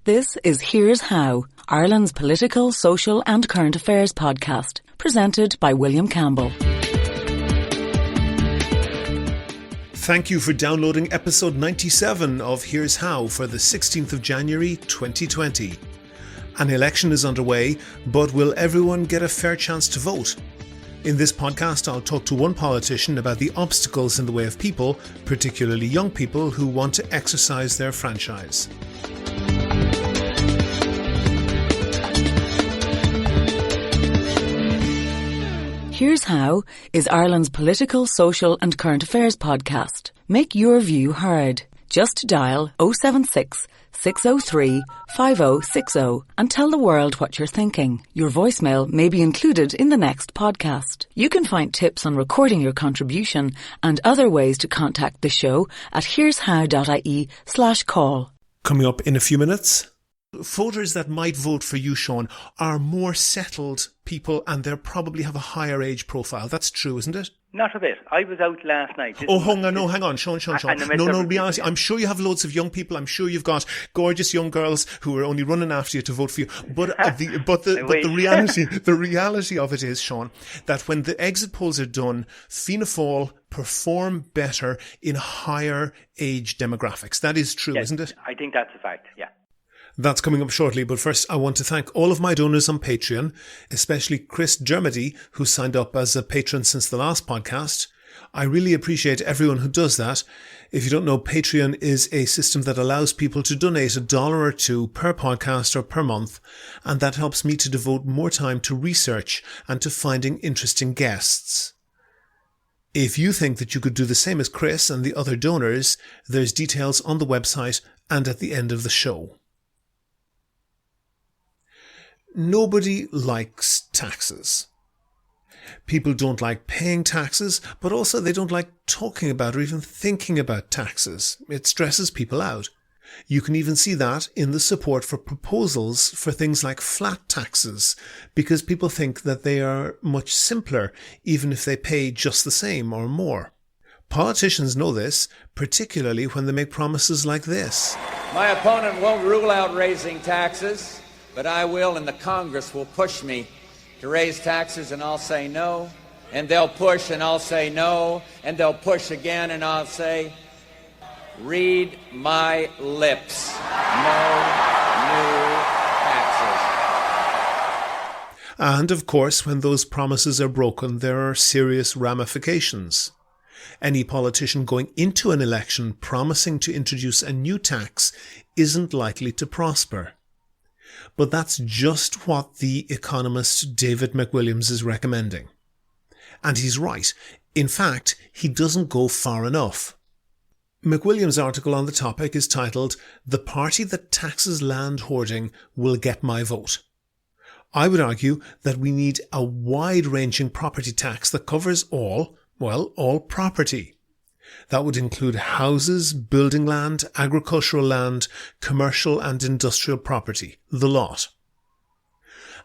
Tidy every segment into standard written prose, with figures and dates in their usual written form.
This is Here's How, Ireland's political, social and current affairs podcast, presented by William Campbell. Thank you for downloading episode 97 of Here's How for the 16th of January 2020. An election is underway, but will everyone get a fair chance to vote? In this podcast, I'll talk to one politician about the obstacles in the way of people, particularly young people, who want to exercise their franchise. Here's How is Ireland's political, social and current affairs podcast. Make your view heard. Just dial 076 603 5060 and tell the world what you're thinking. Your voicemail may be included in the next podcast. You can find tips on recording your contribution and other ways to contact the show at here'show.ie/call. Coming up in a few minutes, voters that might vote for you, Seán, are more settled people and they'll probably have a higher age profile. That's true, isn't it? Not a bit. I was out last night. Hang on, Seán. No, reality. I'm sure you have loads of young people. I'm sure you've got gorgeous young girls who are only running after you to vote for you. But the reality of it is, Seán, that when the exit polls are done, Fianna Fáil perform better in higher age demographics. That is true, yes, isn't it? I think that's a fact, yeah. That's coming up shortly, but first I want to thank all of my donors on Patreon, especially Chris Dermody, who signed up as a patron since the last podcast. I really appreciate everyone who does that. If you don't know, Patreon is a system that allows people to donate $1 or $2 per podcast or per month, and that helps me to devote more time to research and to finding interesting guests. If you think that you could do the same as Chris and the other donors, there's details on the website and at the end of the show. Nobody likes taxes. People don't like paying taxes, but also they don't like talking about or even thinking about taxes. It stresses people out. You can even see that in the support for proposals for things like flat taxes, because people think that they are much simpler, even if they pay just the same or more. Politicians know this, particularly when they make promises like this. My opponent won't rule out raising taxes, but I will, and the Congress will push me to raise taxes, and I'll say no. And they'll push, and I'll say no. And they'll push again, and I'll say, read my lips. No new taxes. And of course, when those promises are broken, there are serious ramifications. Any politician going into an election promising to introduce a new tax isn't likely to prosper. But that's just what the economist David McWilliams is recommending. And he's right. In fact, he doesn't go far enough. McWilliams' article on the topic is titled, "The Party That Taxes Land Hoarding Will Get My Vote." I would argue that we need a wide-ranging property tax that covers all property. That would include houses, building land, agricultural land, commercial and industrial property, the lot.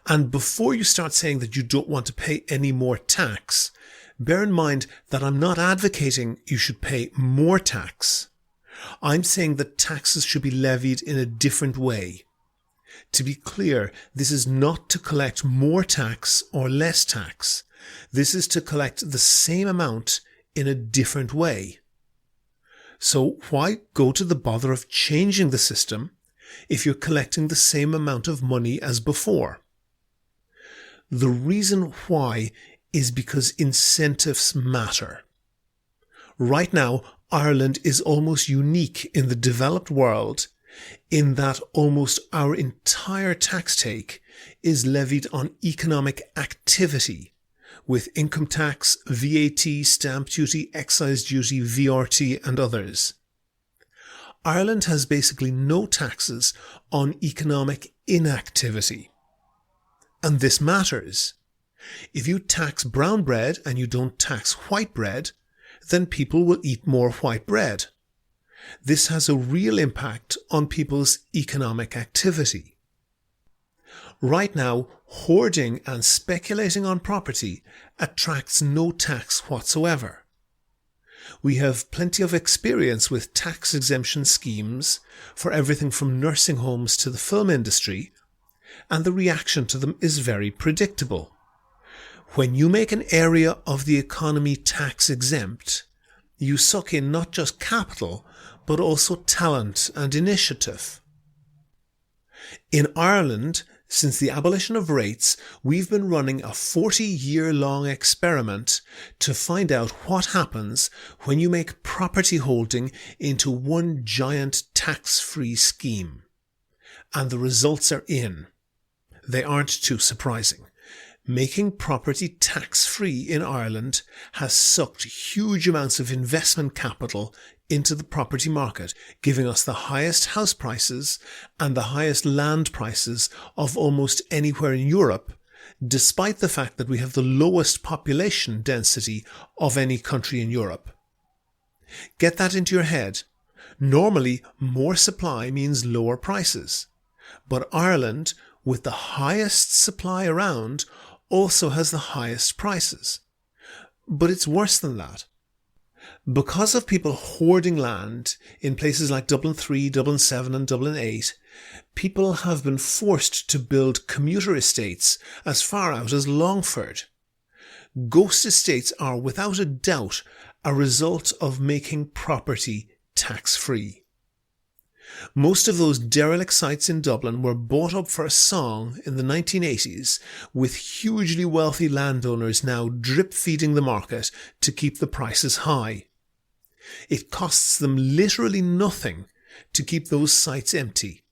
And before you start saying that you don't want to pay any more tax, bear in mind that I'm not advocating you should pay more tax. I'm saying that taxes should be levied in a different way. To be clear, this is not to collect more tax or less tax. This is to collect the same amount in a different way. So why go to the bother of changing the system if you're collecting the same amount of money as before? The reason why is because incentives matter. Right now, Ireland is almost unique in the developed world in that almost our entire tax take is levied on economic activity, with income tax, VAT, stamp duty, excise duty, VRT and others. Ireland has basically no taxes on economic inactivity. And this matters. If you tax brown bread and you don't tax white bread, then people will eat more white bread. This has a real impact on people's economic activity. Right now, hoarding and speculating on property attracts no tax whatsoever. We have plenty of experience with tax exemption schemes for everything from nursing homes to the film industry, and the reaction to them is very predictable. When you make an area of the economy tax exempt, you suck in not just capital, but also talent and initiative. In Ireland, since the abolition of rates, we've been running a 40-year-long experiment to find out what happens when you make property holding into one giant tax-free scheme. And the results are in. They aren't too surprising. Making property tax-free in Ireland has sucked huge amounts of investment capital into the property market, giving us the highest house prices and the highest land prices of almost anywhere in Europe, despite the fact that we have the lowest population density of any country in Europe. Get that into your head. Normally, more supply means lower prices. But Ireland, with the highest supply around, also has the highest prices. But it's worse than that. Because of people hoarding land in places like Dublin 3, Dublin 7 and Dublin 8, people have been forced to build commuter estates as far out as Longford. Ghost estates are without a doubt a result of making property tax-free. Most of those derelict sites in Dublin were bought up for a song in the 1980s, with hugely wealthy landowners now drip-feeding the market to keep the prices high. It costs them literally nothing to keep those sites empty,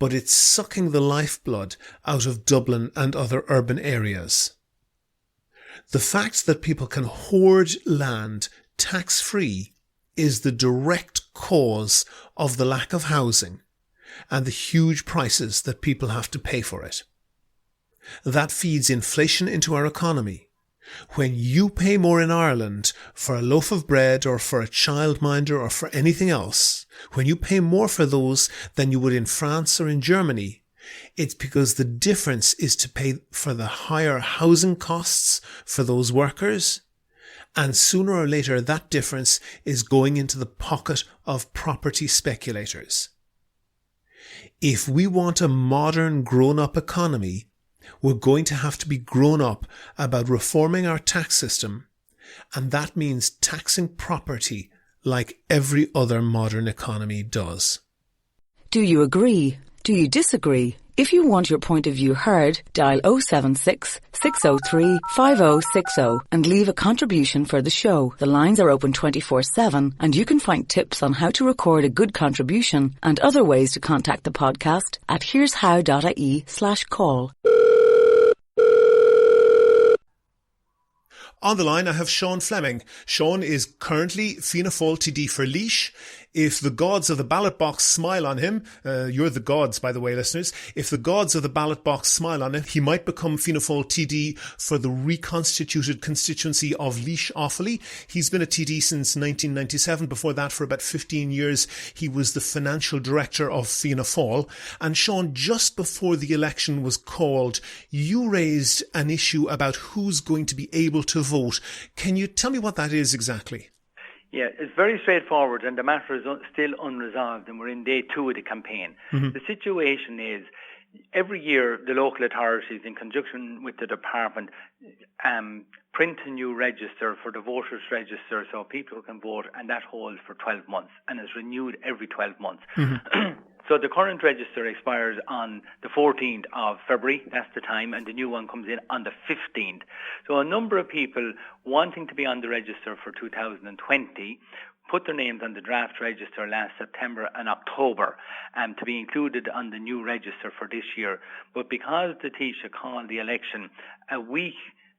but it's sucking the lifeblood out of Dublin and other urban areas. The fact that people can hoard land tax-free is the direct cause of the lack of housing and the huge prices that people have to pay for it. That feeds inflation into our economy. When you pay more in Ireland for a loaf of bread or for a childminder or for anything else, when you pay more for those than you would in France or in Germany, it's because the difference is to pay for the higher housing costs for those workers, and sooner or later that difference is going into the pocket of property speculators. If we want a modern grown-up economy, we're going to have to be grown up about reforming our tax system, and that means taxing property like every other modern economy does. Do you agree? Do you disagree? If you want your point of view heard, dial 076 603 5060 and leave a contribution for the show. The lines are open 24/7 and you can find tips on how to record a good contribution and other ways to contact the podcast at here'show.ie/call. On the line, I have Seán Fleming. Seán is currently Fianna Fáil TD for Laois. If the gods of the ballot box smile on him, you're the gods, by the way, listeners. If the gods of the ballot box smile on him, he might become Fianna Fáil TD for the reconstituted constituency of Laois Offaly. He's been a TD since 1997. Before that, for about 15 years, he was the financial director of Fianna Fáil. And Seán, just before the election was called, you raised an issue about who's going to be able to vote. Can you tell me what that is exactly? Yeah, it's very straightforward, and the matter is still unresolved, and we're in day 2 of the campaign. Mm-hmm. The situation is, every year the local authorities, in conjunction with the department, print a new register for the voters' register so people can vote, and that holds for 12 months and is renewed every 12 months. Mm-hmm. So the current register expires on the 14th of February, that's the time, and the new one comes in on the 15th. So a number of people wanting to be on the register for 2020 put their names on the draft register last September and October to be included on the new register for this year. But because the Taoiseach called the election a week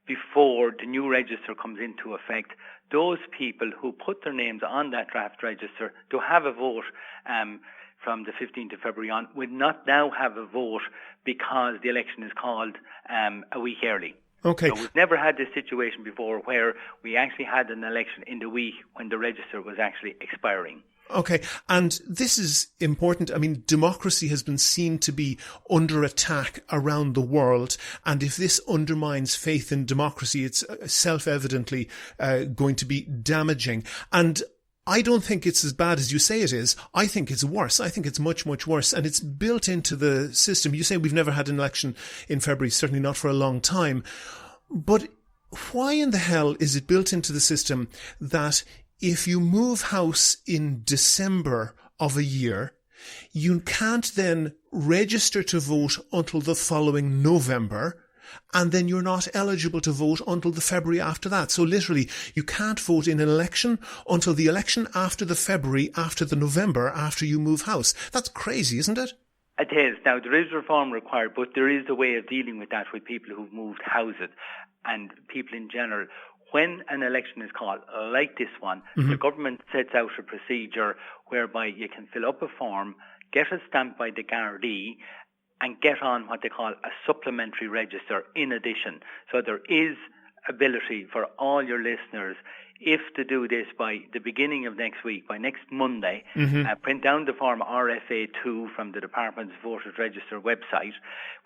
before the new register comes into effect, those people who put their names on that draft register to have a vote from the 15th of February on would not now have a vote because the election is called a week early. Okay. So we've never had this situation before where we actually had an election in the week when the register was actually expiring. Okay, and this is important. I mean, democracy has been seen to be under attack around the world, and if this undermines faith in democracy, it's self-evidently going to be damaging. And I don't think it's as bad as you say it is. I think it's worse. I think it's much, much worse. And it's built into the system. You say we've never had an election in February, certainly not for a long time. But why in the hell is it built into the system that if you move house in December of a year, you can't then register to vote until the following November, and then you're not eligible to vote until the February after that. So literally, you can't vote in an election until the election after the February, after the November, after you move house. That's crazy, isn't it? It is. Now, there is reform required, but there is a way of dealing with that with people who've moved houses and people in general. When an election is called, like this one, the government sets out a procedure whereby you can fill up a form, get it stamped by the Gardaí, and get on what they call a supplementary register in addition. So there is ability for all your listeners, if to do this by the beginning of next week, by next Monday, print down the form RFA2 from the Department's Voters Register website,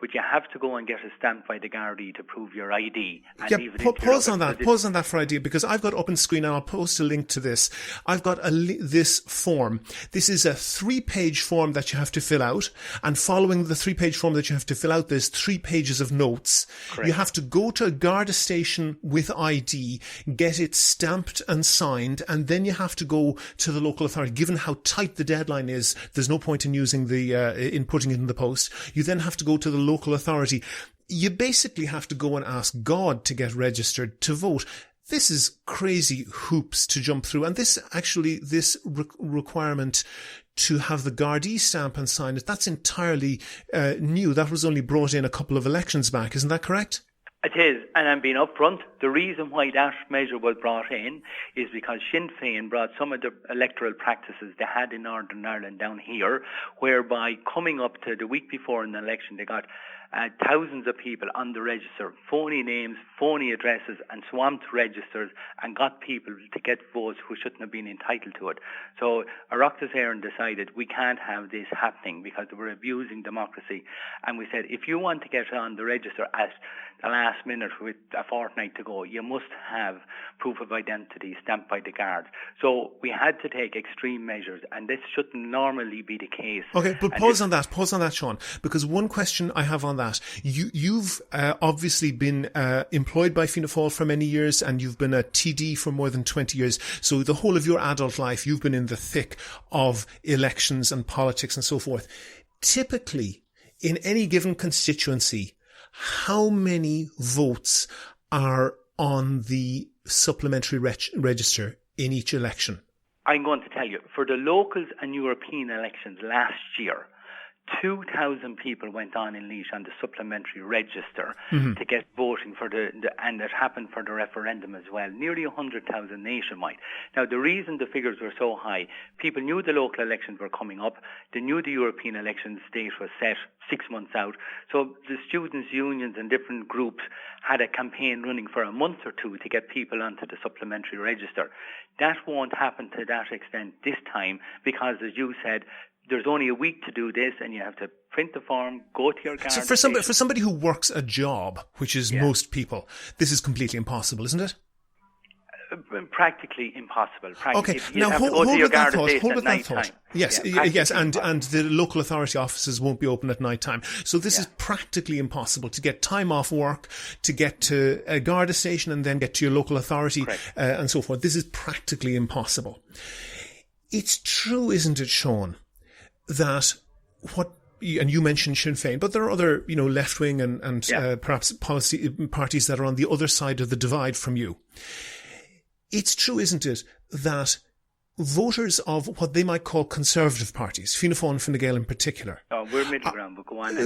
but you have to go and get it stamped by the Gardaí to prove your ID. And pause on that for ID, because I've got up on screen, and I'll post a link to this. I've got this form. This is a 3-page form that you have to fill out, and following the 3-page form that you have to fill out, there's 3 pages of notes. Correct. You have to go to a Garda station with ID, get it stamped and signed, and then you have to go to the local authority. Given how tight the deadline is, there's no point in using in putting it in the post. You then have to go to the local authority. You basically have to go and ask God to get registered to vote. This is crazy hoops to jump through, and this requirement to have the Gardaí stamp and sign it, that's entirely new. That was only brought in a couple of elections back, isn't that correct? It is, and I'm being upfront. The reason why that measure was brought in is because Sinn Féin brought some of the electoral practices they had in Northern Ireland down here, whereby coming up to the week before an election, they got thousands of people on the register, phony names, phony addresses, and swamped registers, and got people to get votes who shouldn't have been entitled to it. So Oireachtas Éireann decided we can't have this happening because they were abusing democracy. And we said, if you want to get on the register at the last minute with a fortnight to go, you must have proof of identity stamped by the guards. So we had to take extreme measures, and this shouldn't normally be the case. Okay, but pause on that, Sean, because one question I have on that. You've obviously been employed by Fianna Fáil for many years, and you've been a TD for more than 20 years. So the whole of your adult life, you've been in the thick of elections and politics and so forth. Typically, in any given constituency, how many votes are on the supplementary register in each election? I'm going to tell you, for the locals and European elections last year, 2,000 people went on in Laois on the supplementary register to get voting for and it happened for the referendum as well. Nearly 100,000 nationwide. Now, the reason the figures were so high, people knew the local elections were coming up. They knew the European elections date was set 6 months out. So the students' unions and different groups had a campaign running for a month or two to get people onto the supplementary register. That won't happen to that extent this time because, as you said, there's only a week to do this, and you have to print the form, go to your Garda. So for somebody who works a job, which is most people, this is completely impossible, isn't it? Practically impossible. Okay, now hold with that thought. Yes, and the local authority offices won't be open at night time. So this is practically impossible to get time off work, to get to a Garda station and then get to your local authority and so forth. This is practically impossible. It's true, isn't it, Sean, that and you mentioned Sinn Féin, but there are other, left-wing and perhaps policy parties that are on the other side of the divide from you. It's true, isn't it, that voters of what they might call conservative parties, Fianna Fáil and Fine Gael in particular. Oh, we're middle ground, but go on.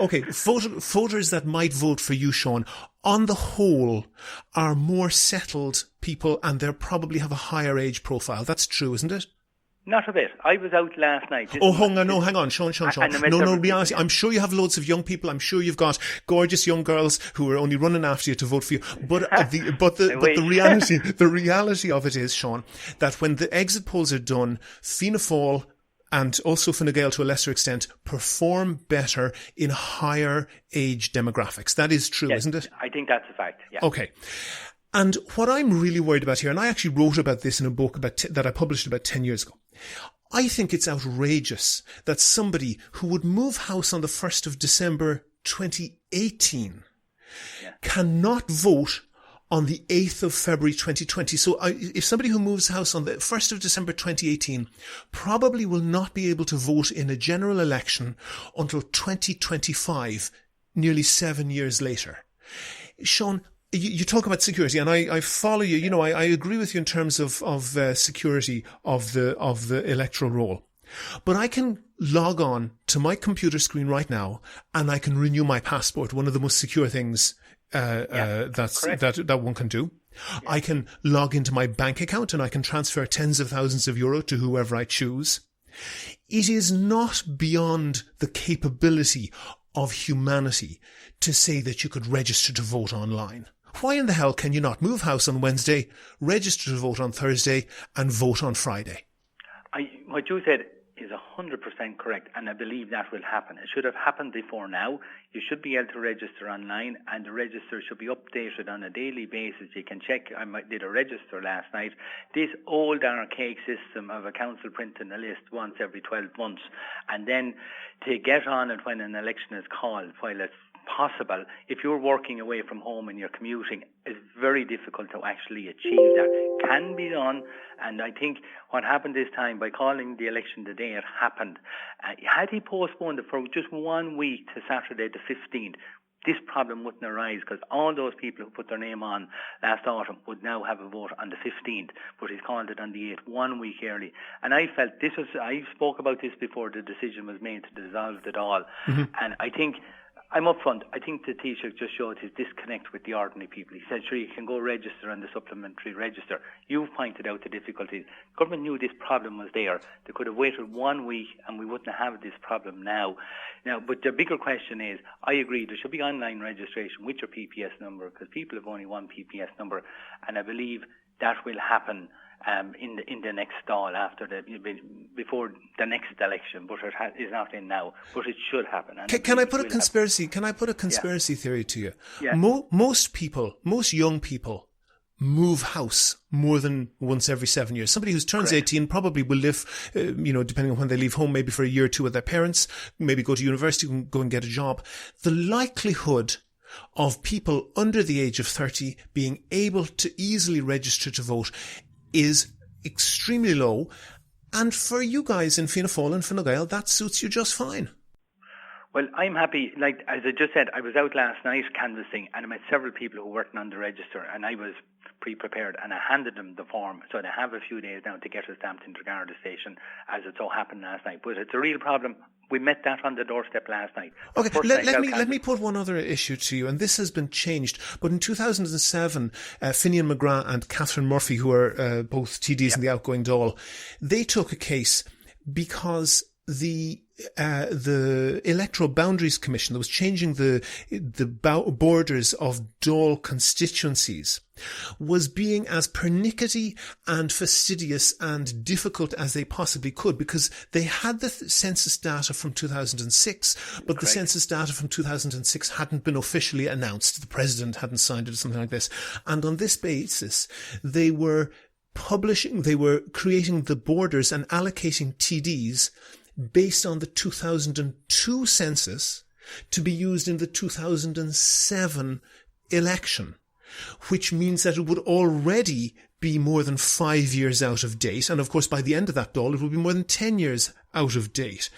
Okay, voters that might vote for you, Sean, on the whole, are more settled people and they probably have a higher age profile. That's true, isn't it? Not a bit. I was out last night. Hang on, Sean. No, be honest. I'm sure you have loads of young people. I'm sure you've got gorgeous young girls who are only running after you to vote for you. But the reality of it is, Sean, that when the exit polls are done, Fianna Fáil and also Fine Gael to a lesser extent perform better in higher age demographics. That is true, isn't it? I think that's a fact. Yeah. Okay. And what I'm really worried about here, and I actually wrote about this in a book that I published about 10 years ago, I think it's outrageous that somebody who would move house on the 1st of December 2018 cannot vote on the 8th of February 2020. So if somebody who moves house on the 1st of December 2018 probably will not be able to vote in a general election until 2025, nearly 7 years later. Sean, you talk about security, and I follow you. You know, I agree with you in terms of security of the electoral roll. But I can log on to my computer screen right now, and I can renew my passport. One of the most secure things that one can do. Yeah. I can log into my bank account, and I can transfer tens of thousands of euro to whoever I choose. It is not beyond the capability of humanity to say that you could register to vote online. Why in the hell can you not move house on Wednesday, register to vote on Thursday, and vote on Friday? What you said is 100% correct, and I believe that will happen. It should have happened before now. You should be able to register online, and the register should be updated on a daily basis. You can check. I did a register last night. This old archaic system of a council printing a list once every 12 months, and then to get on it when an election is called, while it's possible, if you're working away from home and you're commuting, it's very difficult to actually achieve that. Can be done, and I think what happened this time, by calling the election the day it happened, had he postponed it for just 1 week to Saturday the 15th, this problem wouldn't arise, because all those people who put their name on last autumn would now have a vote on the 15th, but he's called it on the 8th, 1 week early. And I felt I spoke about this before the decision was made to dissolve it all. Mm-hmm. And I think, I'm up front, I think the Taoiseach just showed his disconnect with the ordinary people. He said, sure, you can go register on the supplementary register. You've pointed out the difficulties. The government knew this problem was there. They could have waited 1 week and we wouldn't have this problem now. But the bigger question is, I agree, there should be online registration with your PPS number, because people have only one PPS number, and I believe that will happen in the next stall before the next election, but it is not in now. But it should happen. Can I put a conspiracy theory to you? Yeah. Most young people move house more than once every 7 years. Somebody who turns 18 probably will live, depending on when they leave home, maybe for a year or two with their parents, maybe go to university, go and get a job. The likelihood of people under the age of 30 being able to easily register to vote is extremely low, and for you guys in Fianna Fáil and Fine Gael, that suits you just fine. Well, I'm happy. Like, as I just said, I was out last night canvassing, and I met several people who were working on the register, and I was pre-prepared, and I handed them the form, so they have a few days now to get it stamped into the Garda station, as it so happened last night. But it's a real problem. We met that on the doorstep last night. Okay, let me put one other issue to you, and this has been changed. But in 2007, Finian McGrath and Catherine Murphy, who are both TDs in the outgoing Dáil, they took a case because the Electoral Boundaries Commission that was changing the borders of Dáil constituencies was being as pernickety and fastidious and difficult as they possibly could, because they had the census data from 2006, but the census data from 2006 hadn't been officially announced. The president hadn't signed it or something like this. And on this basis, they were creating the borders and allocating TDs based on the 2002 census to be used in the 2007 election, which means that it would already be more than 5 years out of date. And of course, by the end of that Dáil, it will be more than 10 years out of date.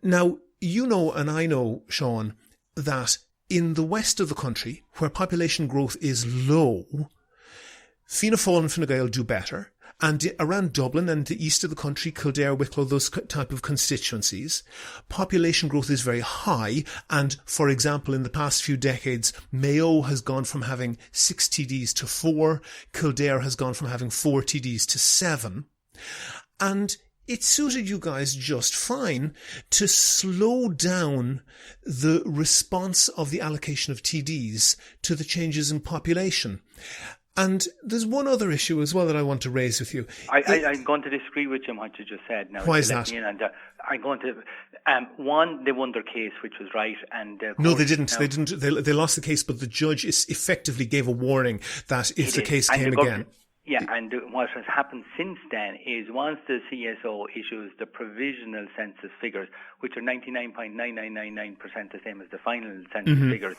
Now, you know, and I know, Sean, that in the west of the country, where population growth is low, Fianna Fáil and Fine Gael do better. And around Dublin and the east of the country, Kildare, Wicklow, those type of constituencies, population growth is very high. And, for example, in the past few decades, Mayo has gone from having 6 TDs to 4. Kildare has gone from having 4 TDs to 7. And it suited you guys just fine to slow down the response of the allocation of TDs to the changes in population. And there's one other issue as well that I want to raise with you. I'm going to disagree with you on what you just said. Now, why is that? I'm going to... one, they won their case, which was right. And no, they didn't. They lost the case, but the judge effectively gave a warning that if the case came again... Yeah, and what has happened since then is once the CSO issues the provisional census figures, which are 99.9999% the same as the final census figures,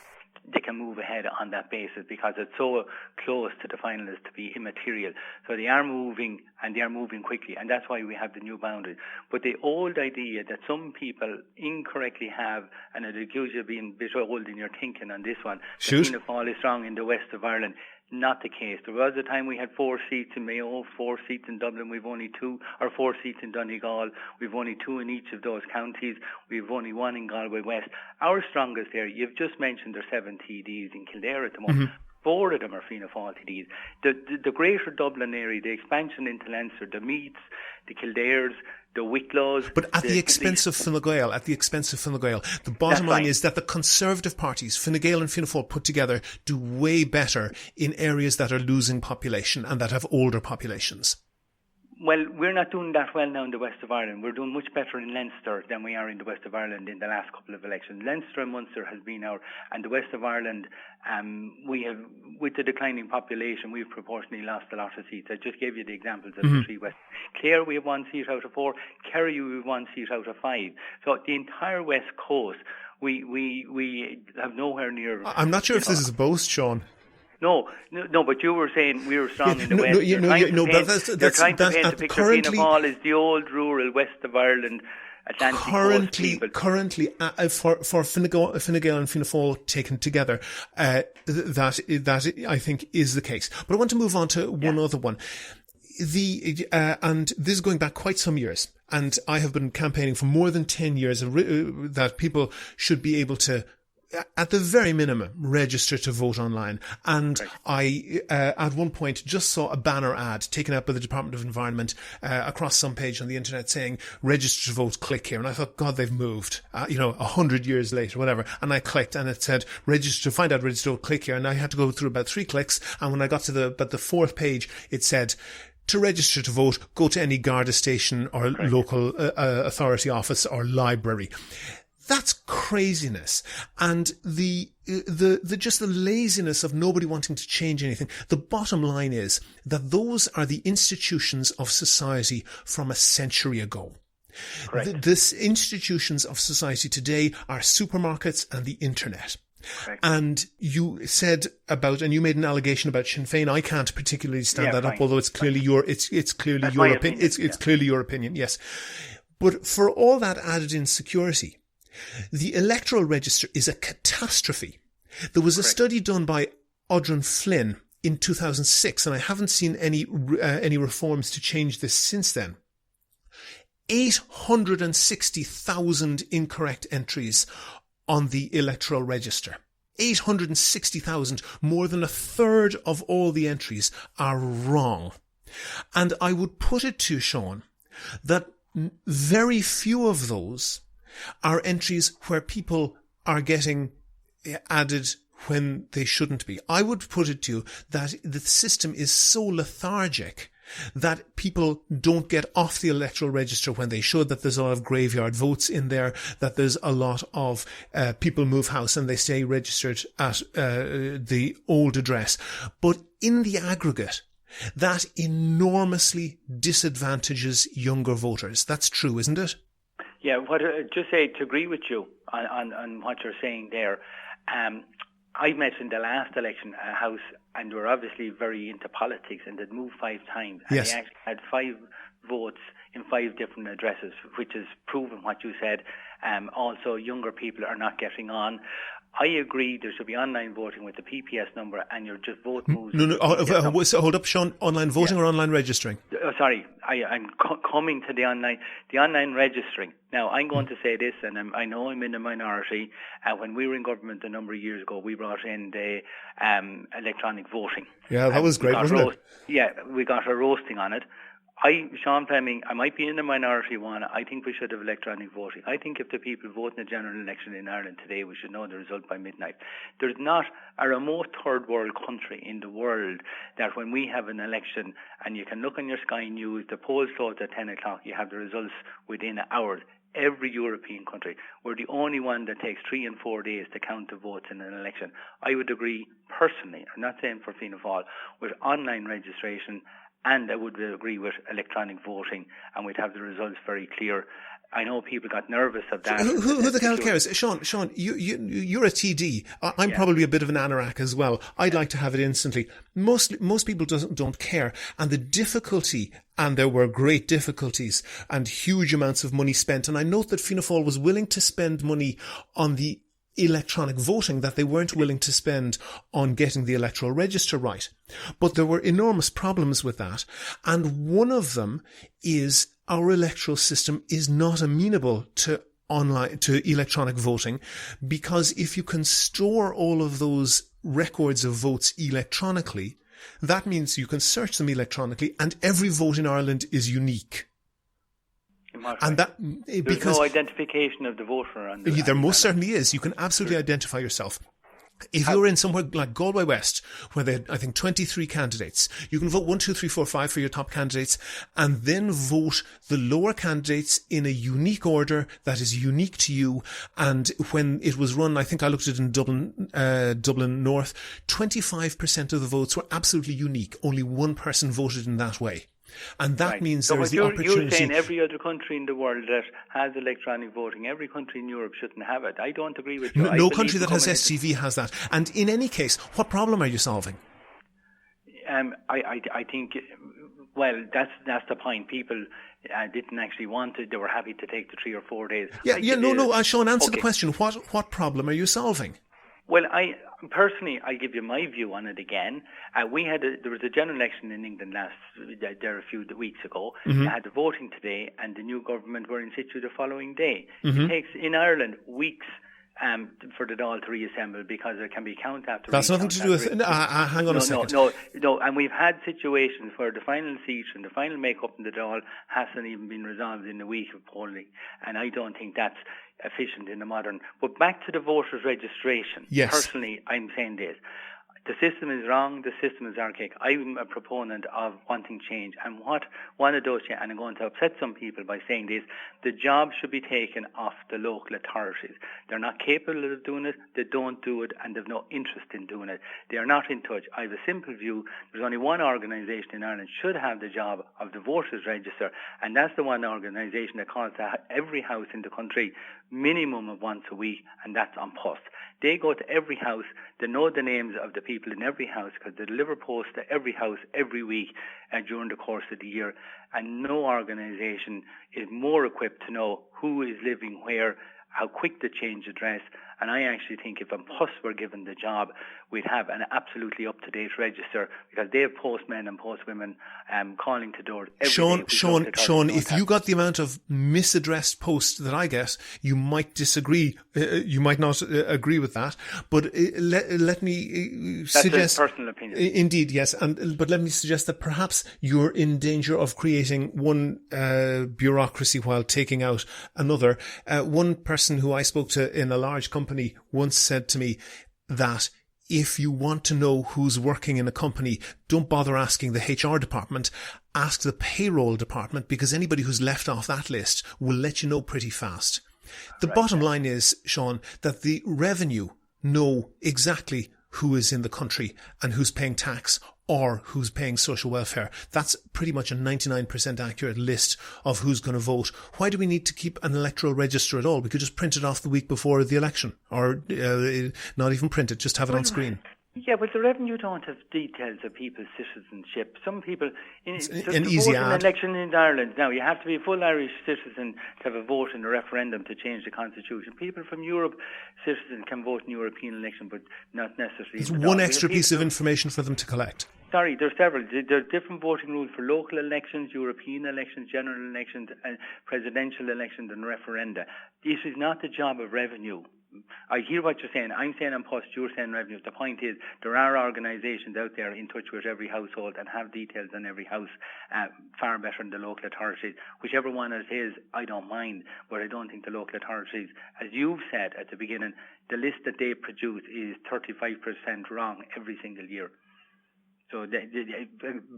they can move ahead on that basis because it's so close to the final as to be immaterial. So they are moving, and they are moving quickly, and that's why we have the new boundary. But the old idea that some people incorrectly have, and it accuse you of being a bit old in your thinking on this one, that Fianna Fáil is strong in the west of Ireland. Not the case. There was a time we had 4 seats in Mayo, 4 seats in Dublin. We've only 2, or 4 seats in Donegal. We've only 2 in each of those counties. We've only 1 in Galway West. Our strongest area, you've just mentioned there are 7 TDs in Kildare at the moment. 4 of them are Fianna Fáil TDs. The greater Dublin area, the expansion into Leinster, the Meaths, the Kildares, the Wicklows. But at the expense of Fine Gael, the bottom line is that the Conservative parties, Fine Gael and Fianna Fáil put together, do way better in areas that are losing population and that have older populations. Well, we're not doing that well now in the west of Ireland. We're doing much better in Leinster than we are in the west of Ireland in the last couple of elections. Leinster and Munster has been and the west of Ireland, we have, with the declining population, we've proportionally lost a lot of seats. I just gave you the examples of the 3 west. Clare, we have 1 seat out of 4. Kerry, we have 1 seat out of 5. So the entire west coast, we have nowhere near... I'm not sure if this is a boast, Sean. No, but you were saying we were strong in the west. They're trying to paint the picture Fianna Fáil is the old rural west of Ireland, Atlantic coast people. Currently, for Fine Gael and Fianna Fáil taken together, that I think is the case. But I want to move on to one other one. And this is going back quite some years, and I have been campaigning for more than 10 years that people should be able to, at the very minimum, register to vote online. And I, at one point, just saw a banner ad taken out by the Department of Environment across some page on the internet saying, register to vote, click here. And I thought, God, they've moved, 100 years later, whatever. And I clicked and it said, register to vote, click here. And I had to go through about 3 clicks. And when I got to the 4th page, it said, to register to vote, go to any Garda station or local authority office or library. That's craziness. And the just the laziness of nobody wanting to change anything. The bottom line is that those are the institutions of society from a century ago. The institutions of society today are supermarkets and the internet. Correct. And you said and you made an allegation about Sinn Féin. I can't particularly stand that up, although it's clearly it's clearly your opinion. It's clearly your opinion, yes. But for all that added insecurity, the electoral register is a catastrophe. There was a study done by Audryn Flynn in 2006, and I haven't seen any reforms to change this since then. 860,000 incorrect entries on the electoral register. 860,000, more than a third of all the entries are wrong. And I would put it to Sean that very few of those are entries where people are getting added when they shouldn't be. I would put it to you that the system is so lethargic that people don't get off the electoral register when they should, that there's a lot of graveyard votes in there, that there's a lot of people move house and they stay registered at the old address. But in the aggregate, that enormously disadvantages younger voters. That's true, isn't it? Yeah, just say to agree with you on what you're saying there. I met in the last election a house, and they were obviously very into politics, and they'd moved 5 times. And they actually had 5 votes in 5 different addresses, which is proven what you said. Also, younger people are not getting on. I agree there should be online voting with the PPS number, and your just vote moves. So hold up, Sean. Online voting or online registering? Sorry, I'm coming to the online registering. Now, I'm going to say this, and I know I'm in a minority. When we were in government a number of years ago, we brought in the electronic voting. Yeah, that was great, wasn't it? Yeah, we got a roasting on it. Seán Fleming, I might be in the minority one. I think we should have electronic voting. I think if the people vote in the general election in Ireland today, we should know the result by midnight. There's not a remote third world country in the world that when we have an election and you can look on your Sky News, the polls close at 10 o'clock, you have the results within hours. Every European country. We're the only one that takes 3 and 4 days to count the votes in an election. I would agree personally, I'm not saying for Fianna Fáil, with online registration, and I would agree with electronic voting, and we'd have the results very clear. I know people got nervous of that. Who the hell cares? Seán, you're a TD. I'm probably a bit of an anorak as well. I'd like to have it instantly. Most people don't care. And the difficulty, and there were great difficulties and huge amounts of money spent. And I note that Fianna Fáil was willing to spend money on the electronic voting that they weren't willing to spend on getting the electoral register right. But there were enormous problems with that. And one of them is our electoral system is not amenable to electronic voting, because if you can store all of those records of votes electronically, that means you can search them electronically, and every vote in Ireland is unique. And that there's no identification of the voter. There most certainly is. You can absolutely identify yourself. If you're in somewhere like Galway West, where they had, I think, 23 candidates, you can vote 1, 2, 3, 4, 5 for your top candidates, and then vote the lower candidates in a unique order that is unique to you. And when it was run, I think I looked at it in Dublin North, 25% of the votes were absolutely unique. Only one person voted in that way. And that means there is the opportunity. You're saying every other country in the world that has electronic voting, every country in Europe shouldn't have it. I don't agree with you. No country that has STV has that. And in any case, what problem are you solving? I think, well, that's the point. People didn't actually want it. They were happy to take the 3 or 4 days. Seán, answer the question. What problem are you solving? Well, personally, I'll give you my view on it again. There was a general election in England a few weeks ago. Mm-hmm. They had the voting today, and the new government were in situ the following day. Mm-hmm. It takes, in Ireland, weeks for the Dáil to reassemble, because it can be count after. That's nothing to do with. Hang on a second. No. And we've had situations where the final seat and the final make-up in the Dáil hasn't even been resolved in a week of polling, and I don't think that's efficient in the modern. But back to the voters' registration. Yes. Personally, I'm saying this. The system is wrong. The system is archaic. I'm a proponent of wanting change. And what one of those, and I'm going to upset some people by saying this, the job should be taken off the local authorities. They're not capable of doing it. They don't do it, and they've no interest in doing it. They are not in touch. I have a simple view. There's only one organisation in Ireland should have the job of the voters' register, and that's the one organisation that calls to every house in the country minimum of once a week, and that's on post. They go to every house. They know the names of the people in every house, because they deliver post to every house every week during the course of the year. And no organisation is more equipped to know who is living where, how quick to change address. And I actually think if an post were given the job, we'd have an absolutely up-to-date register, because they have postmen and postwomen calling to doors every day. Seán, if you got the amount of misaddressed posts that I get, you might disagree. You might not agree with that. But let me suggest... That's a personal opinion. Indeed, yes. But let me suggest that perhaps you're in danger of creating one bureaucracy while taking out another. One person who I spoke to in a large company once said to me that if you want to know who's working in a company, don't bother asking the HR department, ask the payroll department, because anybody who's left off that list will let you know pretty fast. The bottom line is, Seán, that the revenue know exactly who is in the country and who's paying tax or who's paying social welfare. That's pretty much a 99% accurate list of who's going to vote. Why do we need to keep an electoral register at all? We could just print it off the week before the election, or not even print it, just have it on screen. Yeah, but the revenue don't have details of people's citizenship. Some people, an easy ad. An election in Ireland now, you have to be a full Irish citizen to have a vote in a referendum to change the constitution. People from Europe, citizens can vote in European election, but not necessarily. It's one extra piece of information for them to collect. Sorry, there's several. There are different voting rules for local elections, European elections, general elections, and presidential elections and referenda. This is not the job of revenue. I hear what you're saying. I'm saying impost, you're saying revenues. The point is, there are organisations out there in touch with every household and have details on every house, far better than the local authorities. Whichever one it is, I don't mind, but I don't think the local authorities, as you've said at the beginning, the list that they produce is 35% wrong every single year. So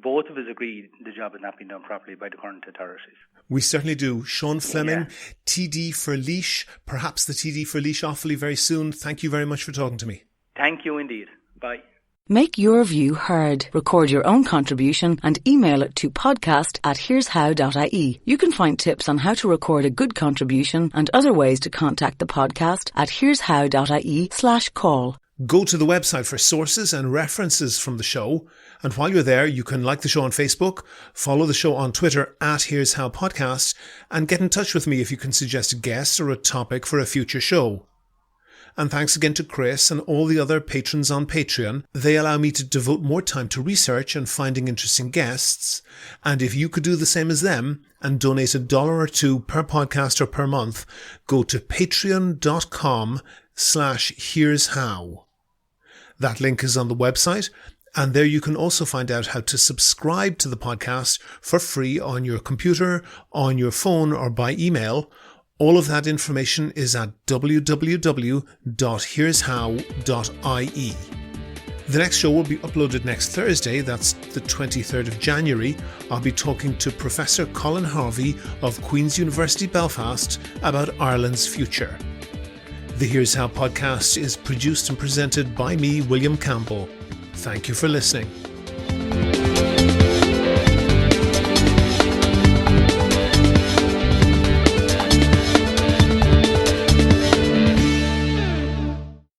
both of us agree the job has not been done properly by the current authorities. We certainly do. Seán Fleming, TD for Laois, perhaps the TD for Laois Offaly very soon. Thank you very much for talking to me. Thank you indeed. Bye. Make your view heard. Record your own contribution and email it to podcast@here'show.ie. You can find tips on how to record a good contribution and other ways to contact the podcast at here'show.ie/call. Go to the website for sources and references from the show. And while you're there, you can like the show on Facebook, follow the show on Twitter @Here's How Podcast, and get in touch with me if you can suggest a guest or a topic for a future show. And thanks again to Chris and all the other patrons on Patreon. They allow me to devote more time to research and finding interesting guests. And if you could do the same as them and donate $1 or $2 per podcast or per month, go to patreon.com/here'show. That link is on the website, and there you can also find out how to subscribe to the podcast for free on your computer, on your phone, or by email. All of that information is at www.here'show.ie. The next show will be uploaded next Thursday, that's the 23rd of January. I'll be talking to Professor Colin Harvey of Queen's University Belfast about Ireland's future. The Here's How podcast is produced and presented by me, William Campbell. Thank you for listening.